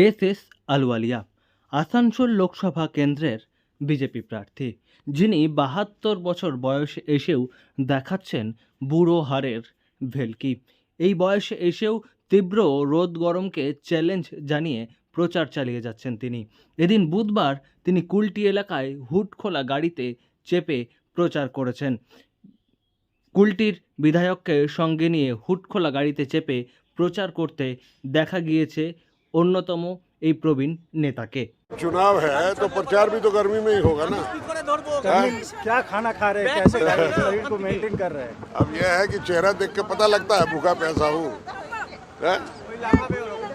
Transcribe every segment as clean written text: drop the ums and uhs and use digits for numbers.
S আলওয়ালিয়া Asansol Lok Sabha কেন্দ্রের BJP প্রার্থী, যিনি ৭২ বছর বয়সে এসেও দেখাচ্ছেন বুড়ো হাড়ের ভেলকি। এই বয়সে এসেও তীব্র রোদ গরমকে চ্যালেঞ্জ জানিয়ে প্রচার চালিয়ে যাচ্ছেন তিনি। এদিন বুধবার তিনি কুলটি এলাকায় হুডখোলা গাড়িতে চেপে প্রচার করেছেন। কুলটির বিধায়ককে সঙ্গে নিয়ে হুডখোলা গাড়িতে চেপে প্রচার করতে দেখা গিয়েছে অন্যতম এই প্রবীণ নেতাকে। चुनाव है तो प्रचार भी तो गर्मी में ही होगा ना। क्या खाना खा रहे हैं, कैसे शरीर को मेंटेन कर रहे हैं? अब यह है कि चेहरा देख के पता लगता है भूखा प्यासा हूँ।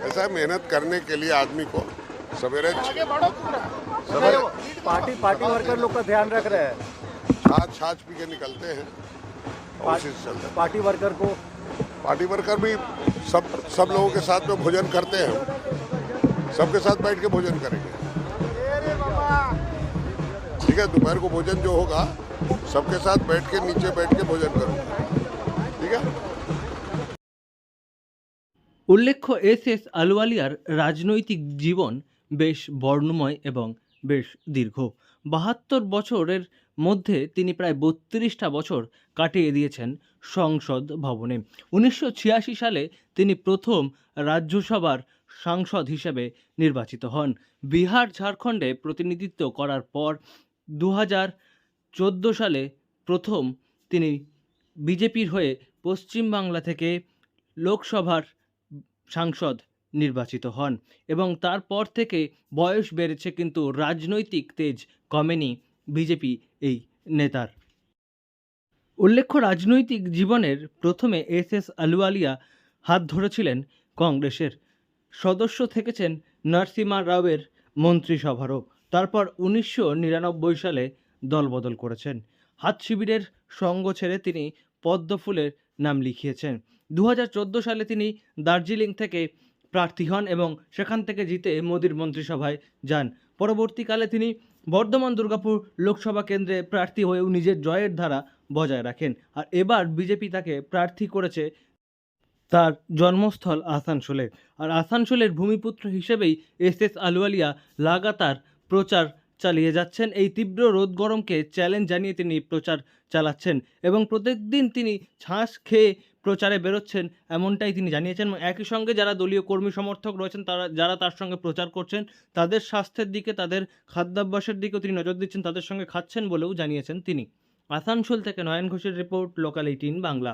ऐसा मेहनत करने के लिए आदमी को सवेरे पार्टी वर्कर लोग का ध्यान रख रहे हैं। छाछ पी के निकलते हैं और उसी से चलते हैं। पार्टी वर्कर भी सब लोगों के साथ में भोजन करते हैं। सबके साथ बैठ के भोजन करेंगे। ठीक है, दोपहर को भोजन जो होगा सबके साथ बैठ के नीचे बैठ के भोजन करूँगा। ठीक है। উল্লেখ্য, এস আলওয়ালিয়ার রাজনৈতিক জীবন বেশ বর্ণময় এবং বেশ দীর্ঘ। ৭২ বছরের মধ্যে তিনি প্রায় ৩২টা বছর কাটিয়ে দিয়েছেন সংসদ ভবনে। ১৯৮৬ সালে তিনি প্রথম রাজ্যসভার সাংসদ হিসেবে নির্বাচিত হন। বিহার ঝাড়খণ্ডে প্রতিনিধিত্ব করার পর ২০১৪ সালে প্রথম তিনি বিজেপির হয়ে পশ্চিমবাংলা থেকে লোকসভার সাংসদ নির্বাচিত হন এবং তারপর থেকে বয়স বেড়েছে, কিন্তু রাজনৈতিক তেজ কমেনি বিজেপি এই নেতার। উল্লেখ্য, রাজনৈতিক জীবনের প্রথমে এস আলওয়ালিয়া হাত ধরেছিলেন কংগ্রেসের, সদস্য থেকেছেন নরসিমা রাওয়ের মন্ত্রিসভারও। তারপর ১৯৯৯ সালে দলবদল করেছেন। হাত শিবিরের সঙ্গ ছেড়ে তিনি পদ্মফুলের নাম লিখিয়েছেন। ২০১৪ সালে তিনি দার্জিলিং থেকে প্রার্থী হন এবং সেখান থেকে জিতে মোদির মন্ত্রিসভায় যান। পরবর্তীকালে তিনি বর্ধমান দুর্গাপুর লোকসভা কেন্দ্রে প্রার্থী হয়েও নিজের জয়ের ধারা বজায় রাখেন। আর এবার বিজেপি তাকে প্রার্থী করেছে তার জন্মস্থল আসানসোলে। আর আসানসোলের ভূমিপুত্র হিসেবেই এস আলওয়ালিয়া লাগাতার প্রচার চালিয়ে যাচ্ছেন। এই তীব্র রোদ গরমকে চ্যালেঞ্জ জানিয়ে তিনি প্রচার চালাচ্ছেন এবং প্রত্যেকদিন তিনি ছাঁস খেয়ে প্রচারে বেরোচ্ছেন, এমনটাই তিনি জানিয়েছেন। একই সঙ্গে যারা দলীয় কর্মী সমর্থক রয়েছেন, যারা তার সঙ্গে প্রচার করছেন, তাদের স্বাস্থ্যের দিকে, তাদের খাদ্যাভ্যাসের দিকেও তিনি নজর দিচ্ছেন, তাদের সঙ্গে খাচ্ছেন বলেও জানিয়েছেন তিনি। আসানসোল থেকে নয়ন ঘোষের রিপোর্ট, লোকাল 18 বাংলা।